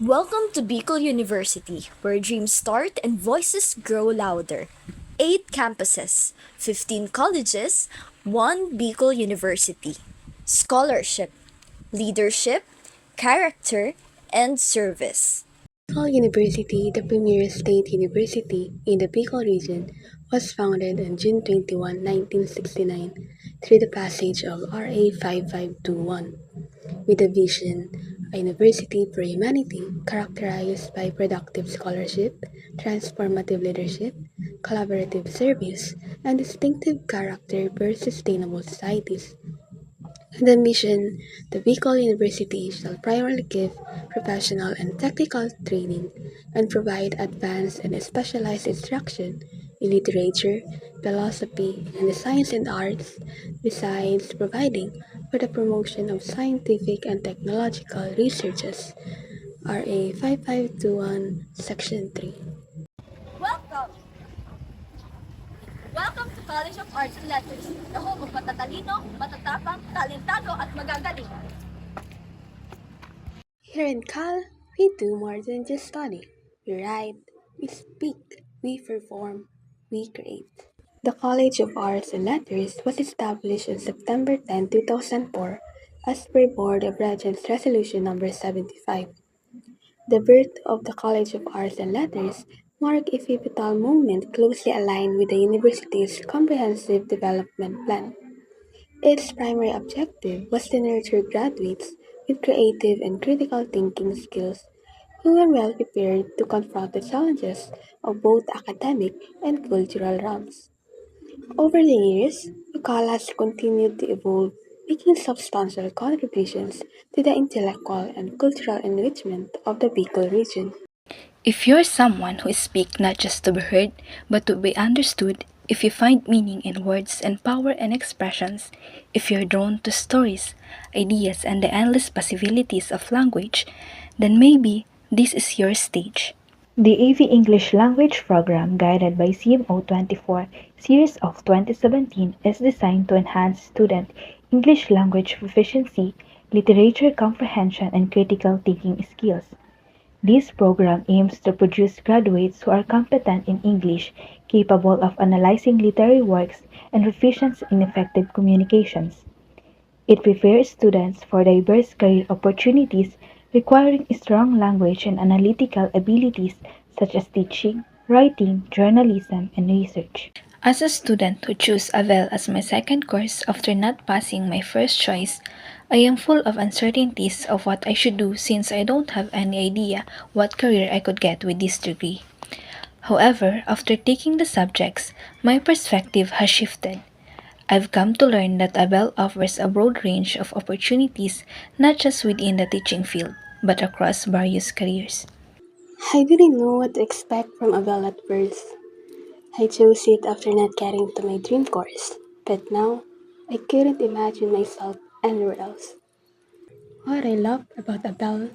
Welcome to Bicol University, where dreams start and voices grow louder. 8 campuses, 15 colleges, one Bicol University. Scholarship, leadership, character, and service. Bicol University, the premier state university in the Bicol region, was founded on June 21, 1969, through the passage of RA 5521, with a vision, a university for humanity characterized by productive scholarship, transformative leadership, collaborative service, and distinctive character for sustainable societies. The mission, the Bicol University shall primarily give professional and technical training and provide advanced and specialized instruction in literature, philosophy, and the science and arts, besides providing for the promotion of scientific and technological researches. RA 5521, Section 3. Welcome! Welcome to College of Arts and Letters, the home of matatalino, matatapang, talentado at magagaling. Here in Cal, we do more than just study. We write, we speak, we perform, we create. The College of Arts and Letters was established on September 10, 2004 as per Board of Regents Resolution Number 75. The birth of the College of Arts and Letters marked a pivotal moment closely aligned with the university's comprehensive development plan. Its primary objective was to nurture graduates with creative and critical thinking skills who were well prepared to confront the challenges of both academic and cultural realms. Over the years, Bicol has continued to evolve, making substantial contributions to the intellectual and cultural enrichment of the Bicol region. If you're someone who speaks not just to be heard, but to be understood, if you find meaning in words and power and expressions, if you're drawn to stories, ideas, and the endless possibilities of language, then maybe this is your stage. The AV English Language Program, guided by CMO 24, Series of 2017, is designed to enhance student English language proficiency, literature comprehension, and critical thinking skills. This program aims to produce graduates who are competent in English, capable of analyzing literary works, and proficient in effective communications. It prepares students for diverse career opportunities requiring strong language and analytical abilities such as teaching, writing, journalism, and research. As a student who chose AVEL as my second course after not passing my first choice, I am full of uncertainties of what I should do since I don't have any idea what career I could get with this degree. However, after taking the subjects, my perspective has shifted. I've come to learn that ABEL offers a broad range of opportunities not just within the teaching field, but across various careers. I didn't know what to expect from Abel at first. I chose it after not getting to my dream course, but now I couldn't imagine myself anywhere else. What I love about Abel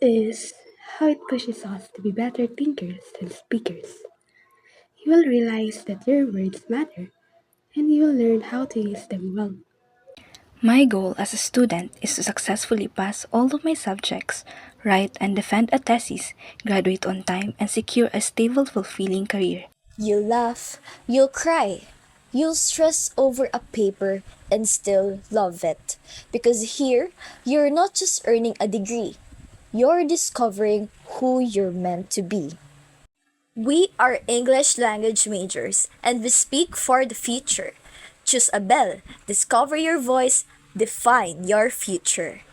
is how it pushes us to be better thinkers and speakers. You will realize that your words matter and you will learn how to use them well. My goal as a student is to successfully pass all of my subjects, write and defend a thesis, graduate on time, and secure a stable, fulfilling career. You'll laugh, you'll cry, you'll stress over a paper and still love it. Because here, you're not just earning a degree, you're discovering who you're meant to be. We are English language majors and we speak for the future. Choose a bell, discover your voice, define your future.